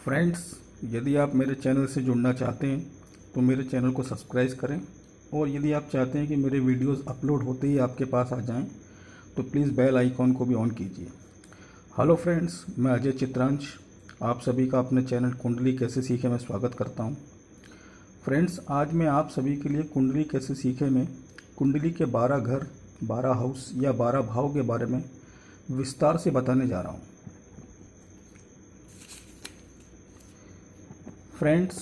Friends, यदि आप मेरे चैनल से जुड़ना चाहते हैं तो मेरे चैनल को सब्सक्राइब करें। और यदि आप चाहते हैं कि मेरे वीडियोस अपलोड होते ही आपके पास आ जाएं तो प्लीज़ बेल आइकॉन को भी ऑन कीजिए। हेलो फ्रेंड्स, मैं अजय चित्रांश आप सभी का अपने चैनल कुंडली कैसे सीखे में स्वागत करता हूं। फ्रेंड्स, आज मैं आप सभी के लिए कुंडली कैसे सीखे में कुंडली के 12 घर, 12 हाउस या 12 भाव के बारे में विस्तार से बताने जा रहा हूं। फ्रेंड्स,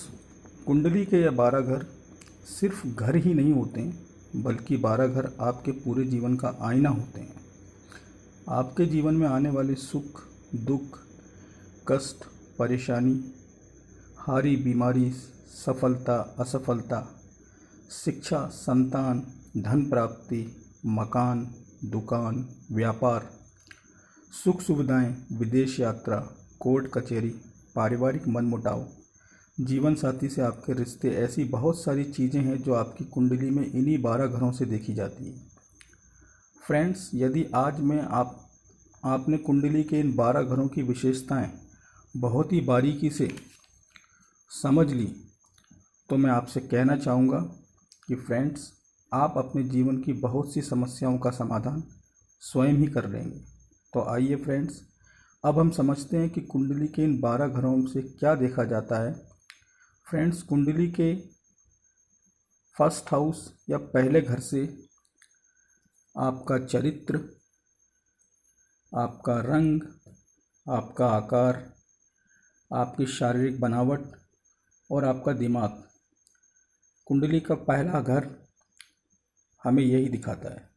कुंडली के ये 12 घर सिर्फ घर ही नहीं होते हैं, बल्कि 12 घर आपके पूरे जीवन का आईना होते हैं। आपके जीवन में आने वाले सुख, दुख, कष्ट, परेशानी, हारी बीमारी, सफलता, असफलता, शिक्षा, संतान, धन प्राप्ति, मकान, दुकान, व्यापार, सुख सुविधाएं, विदेश यात्रा, कोर्ट कचहरी, पारिवारिक मनमुटाव, जीवन साथी से आपके रिश्ते, ऐसी बहुत सारी चीज़ें हैं जो आपकी कुंडली में इन्हीं 12 घरों से देखी जाती हैं। फ्रेंड्स, यदि आज मैं आपने कुंडली के इन 12 घरों की विशेषताएं बहुत ही बारीकी से समझ ली तो मैं आपसे कहना चाहूँगा कि फ्रेंड्स, आप अपने जीवन की बहुत सी समस्याओं का समाधान स्वयं ही कर लेंगे। तो आइए फ्रेंड्स, अब हम समझते हैं कि कुंडली के इन 12 घरों से क्या देखा जाता है। फ्रेंड्स, कुंडली के फर्स्ट हाउस या पहले घर से आपका चरित्र, आपका रंग, आपका आकार, आपकी शारीरिक बनावट और आपका दिमाग, कुंडली का पहला घर हमें यही दिखाता है।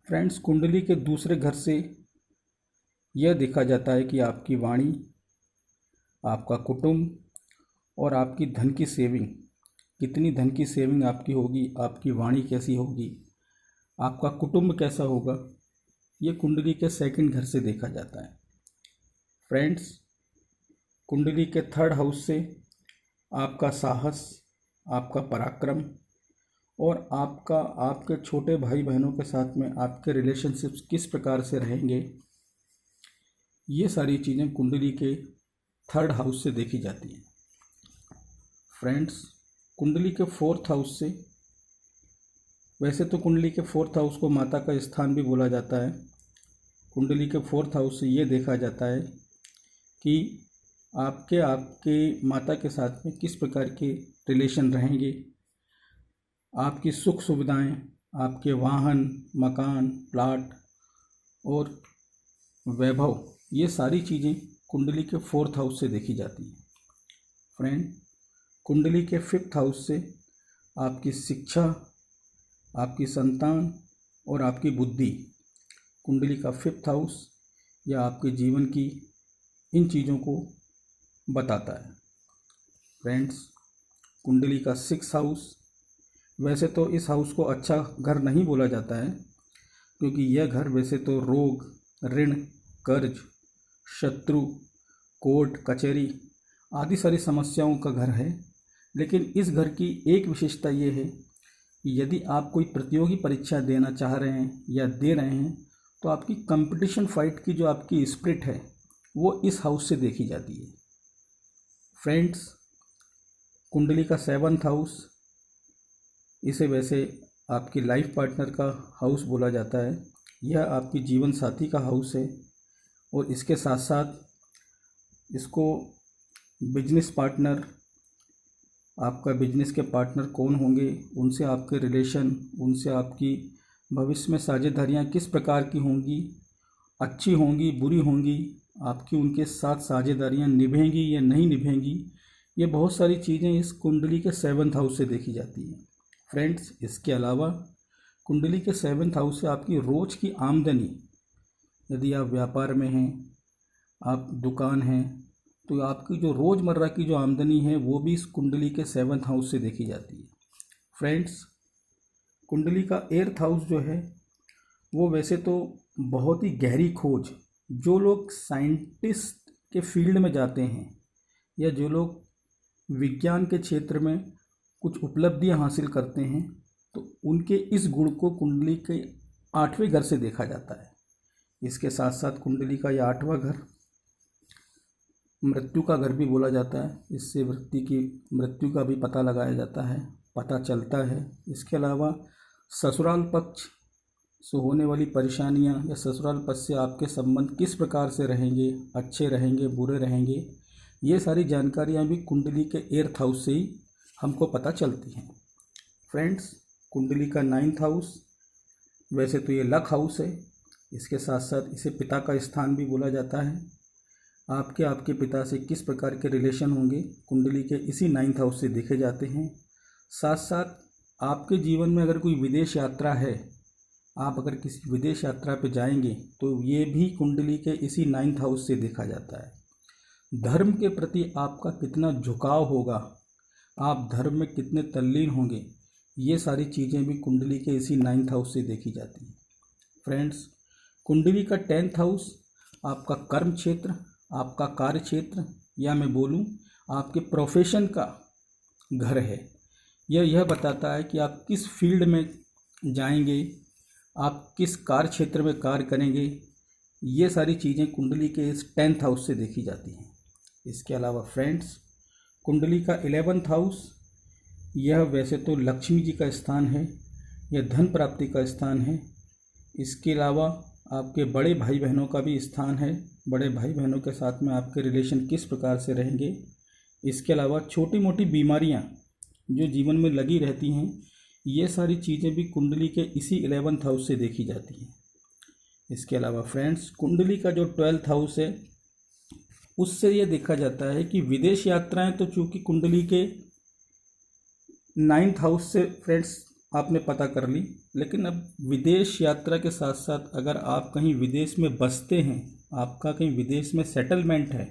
फ्रेंड्स, कुंडली के दूसरे घर से यह देखा जाता है कि आपकी वाणी, आपका कुटुंब और आपकी धन की सेविंग, कितनी धन की सेविंग आपकी होगी, आपकी वाणी कैसी होगी, आपका कुटुंब कैसा होगा, ये कुंडली के सेकंड घर से देखा जाता है। फ्रेंड्स, कुंडली के थर्ड हाउस से आपका साहस, आपका पराक्रम और आपके छोटे भाई बहनों के साथ में आपके रिलेशनशिप्स किस प्रकार से रहेंगे, ये सारी चीज़ें कुंडली के थर्ड हाउस से देखी जाती हैं। फ्रेंड्स, कुंडली के फोर्थ हाउस से, वैसे तो कुंडली के फोर्थ हाउस को माता का स्थान भी बोला जाता है। कुंडली के फोर्थ हाउस से ये देखा जाता है कि आपके माता के साथ में किस प्रकार के रिलेशन रहेंगे, आपकी सुख सुविधाएं, आपके वाहन, मकान, प्लाट और वैभव, ये सारी चीज़ें कुंडली के फोर्थ हाउस से देखी जाती हैं। फ्रेंड, कुंडली के फिफ्थ हाउस से आपकी शिक्षा, आपकी संतान और आपकी बुद्धि, कुंडली का फिफ्थ हाउस या आपके जीवन की इन चीज़ों को बताता है। फ्रेंड्स, कुंडली का सिक्स हाउस, वैसे तो इस हाउस को अच्छा घर नहीं बोला जाता है, क्योंकि यह घर वैसे तो रोग, ऋण, कर्ज, शत्रु, कोर्ट कचहरी आदि सारी समस्याओं का घर है। लेकिन इस घर की एक विशेषता ये है कि यदि आप कोई प्रतियोगी परीक्षा देना चाह रहे हैं या दे रहे हैं तो आपकी कंपटीशन फाइट की जो आपकी स्पिरिट है वो इस हाउस से देखी जाती है। फ्रेंड्स, कुंडली का सेवंथ हाउस, इसे वैसे आपकी लाइफ पार्टनर का हाउस बोला जाता है। यह आपकी जीवन साथी का हाउस है और इसके साथ साथ इसको बिजनेस पार्टनर, आपका बिजनेस के पार्टनर कौन होंगे, उनसे आपके रिलेशन, उनसे आपकी भविष्य में साझेदारियाँ किस प्रकार की होंगी, अच्छी होंगी, बुरी होंगी, आपकी उनके साथ साझेदारियाँ निभेंगी या नहीं निभेंगी, ये बहुत सारी चीज़ें इस कुंडली के सेवंथ हाउस से देखी जाती हैं। फ्रेंड्स, इसके अलावा कुंडली के सेवंथ हाउस से आपकी रोज़ की आमदनी, यदि आप व्यापार में हैं, आप दुकान हैं, तो आपकी जो रोज़मर्रा की जो आमदनी है वो भी इस कुंडली के सेवंथ हाउस से देखी जाती है। फ्रेंड्स, कुंडली का एर्थ हाउस जो है वो वैसे तो बहुत ही गहरी खोज, जो लोग साइंटिस्ट के फील्ड में जाते हैं या जो लोग विज्ञान के क्षेत्र में कुछ उपलब्धियां हासिल करते हैं, तो उनके इस गुण को कुंडली के 8वें घर से देखा जाता है। इसके साथ साथ कुंडली का यह 8वां घर मृत्यु का घर भी बोला जाता है। इससे व्यक्ति की मृत्यु का भी पता लगाया जाता है, पता चलता है। इसके अलावा ससुराल पक्ष से होने वाली परेशानियां या ससुराल पक्ष से आपके संबंध किस प्रकार से रहेंगे, अच्छे रहेंगे, बुरे रहेंगे, ये सारी जानकारियां भी कुंडली के 8th हाउस से ही हमको पता चलती हैं। फ्रेंड्स, कुंडली का 9th हाउस वैसे तो ये लक हाउस है, इसके साथ साथ इसे पिता का स्थान भी बोला जाता है। आपके पिता से किस प्रकार के रिलेशन होंगे कुंडली के इसी 9th हाउस से देखे जाते हैं। साथ साथ आपके जीवन में अगर कोई विदेश यात्रा है, आप अगर किसी विदेश यात्रा पर जाएंगे तो ये भी कुंडली के इसी 9th हाउस से देखा जाता है। धर्म के प्रति आपका कितना झुकाव होगा, आप धर्म में कितने तल्लीन होंगे, ये सारी चीज़ें भी कुंडली के इसी 9th हाउस से देखी जाती हैं। फ्रेंड्स, कुंडली का 10th हाउस आपका कर्म क्षेत्र, आपका कार्य क्षेत्र, या मैं बोलूँ आपके प्रोफेशन का घर है। यह बताता है कि आप किस फील्ड में जाएंगे, आप किस कार्य क्षेत्र में कार्य करेंगे, ये सारी चीज़ें कुंडली के इस 10th हाउस से देखी जाती हैं। इसके अलावा फ्रेंड्स, कुंडली का 11th हाउस यह वैसे तो लक्ष्मी जी का स्थान है, यह धन प्राप्ति का स्थान है। इसके अलावा आपके बड़े भाई बहनों का भी स्थान है, बड़े भाई बहनों के साथ में आपके रिलेशन किस प्रकार से रहेंगे। इसके अलावा छोटी मोटी बीमारियां जो जीवन में लगी रहती हैं, ये सारी चीज़ें भी कुंडली के इसी 11th हाउस से देखी जाती हैं। इसके अलावा फ्रेंड्स, कुंडली का जो 12th हाउस है उससे ये देखा जाता है कि विदेश यात्राएं तो चूँकि कुंडली के 9th हाउस से फ्रेंड्स आपने पता कर ली, लेकिन अब विदेश यात्रा के साथ साथ अगर आप कहीं विदेश में बसते हैं, आपका कहीं विदेश में सेटलमेंट है,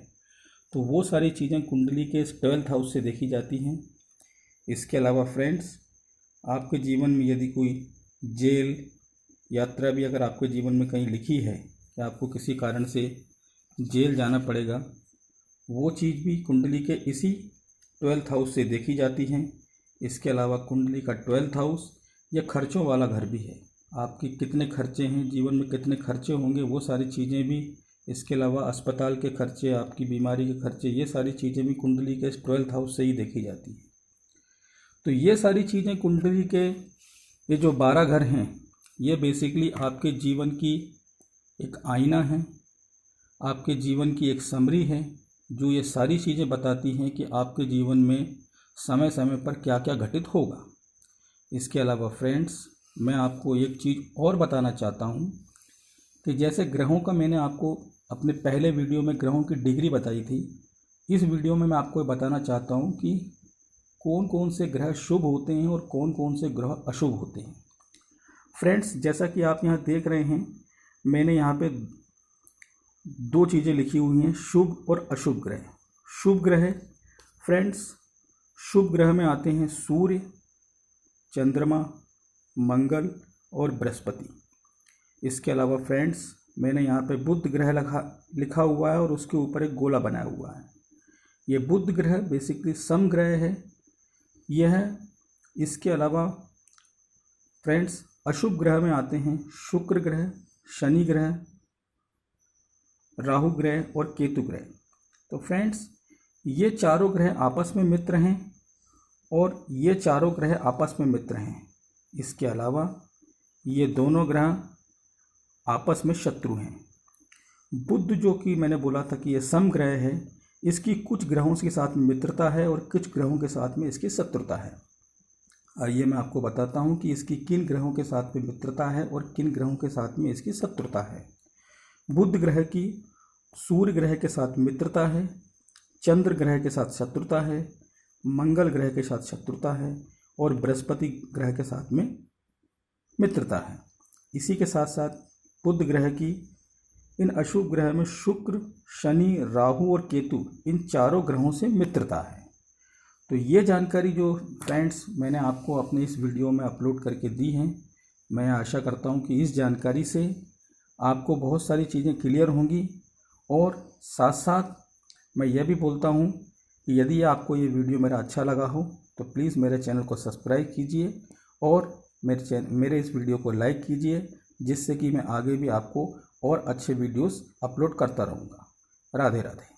तो वो सारी चीज़ें कुंडली के इस 12th हाउस से देखी जाती हैं। इसके अलावा फ्रेंड्स, आपके जीवन में यदि कोई जेल यात्रा भी अगर आपके जीवन में कहीं लिखी है कि आपको किसी कारण से जेल जाना पड़ेगा, वो चीज़ भी कुंडली के इसी 12th हाउस से देखी जाती हैं। इसके अलावा कुंडली का 12th हाउस यह खर्चों वाला घर भी है। आपके कितने खर्चे हैं, जीवन में कितने खर्चे होंगे, वो सारी चीज़ें भी, इसके अलावा अस्पताल के खर्चे, आपकी बीमारी के खर्चे, ये सारी चीज़ें भी कुंडली के इस 12th हाउस से ही देखी जाती हैं। तो ये सारी चीज़ें कुंडली के ये जो 12 घर हैं, ये बेसिकली आपके जीवन की एक आईना है, आपके जीवन की एक समरी है, जो ये सारी चीज़ें बताती हैं कि आपके जीवन में समय समय पर क्या क्या घटित होगा। इसके अलावा फ्रेंड्स, मैं आपको एक चीज़ और बताना चाहता हूँ कि जैसे ग्रहों का मैंने आपको अपने पहले वीडियो में ग्रहों की डिग्री बताई थी, इस वीडियो में मैं आपको बताना चाहता हूँ कि कौन कौन से ग्रह शुभ होते हैं और कौन कौन से ग्रह अशुभ होते हैं। फ्रेंड्स, जैसा कि आप यहाँ देख रहे हैं, मैंने यहाँ पे 2 चीज़ें लिखी हुई हैं, शुभ और अशुभ ग्रह। शुभ ग्रह फ्रेंड्स, शुभ ग्रह में आते हैं सूर्य, चंद्रमा, मंगल और बृहस्पति। इसके अलावा फ्रेंड्स, मैंने यहाँ पे बुध ग्रह लिखा हुआ है और उसके ऊपर एक गोला बनाया हुआ है। ये बुध ग्रह बेसिकली सम ग्रह है यह। इसके अलावा फ्रेंड्स, अशुभ ग्रह में आते हैं शुक्र ग्रह, शनि ग्रह, राहु ग्रह और केतु ग्रह। तो फ्रेंड्स, ये चारों ग्रह आपस में मित्र हैं और ये चारों ग्रह आपस में मित्र हैं। इसके अलावा ये दोनों ग्रह आपस में शत्रु हैं। बुध, जो कि मैंने बोला था कि ये सम ग्रह है, इसकी कुछ ग्रहों के साथ में मित्रता है और कुछ ग्रहों के साथ में इसकी शत्रुता है। आइए मैं आपको बताता हूँ कि इसकी किन ग्रहों के साथ में मित्रता है और किन ग्रहों के साथ में इसकी शत्रुता है। बुध ग्रह की सूर्य ग्रह के साथ मित्रता है, चंद्र ग्रह के साथ शत्रुता है, मंगल ग्रह के साथ शत्रुता है और बृहस्पति ग्रह के साथ में मित्रता है। इसी के साथ साथ बुध ग्रह की इन अशुभ ग्रह में शुक्र, शनि, राहु और केतु, इन चारों ग्रहों से मित्रता है। तो ये जानकारी जो फ्रेंड्स मैंने आपको अपने इस वीडियो में अपलोड करके दी हैं, मैं आशा करता हूँ कि इस जानकारी से आपको बहुत सारी चीज़ें क्लियर होंगी। और साथ साथ मैं यह भी बोलता हूँ कि यदि आपको ये वीडियो मेरा अच्छा लगा हो तो प्लीज़ मेरे चैनल को सब्सक्राइब कीजिए और मेरे इस वीडियो को लाइक कीजिए, जिससे कि मैं आगे भी आपको और अच्छे वीडियोस अपलोड करता रहूँगा। राधे राधे।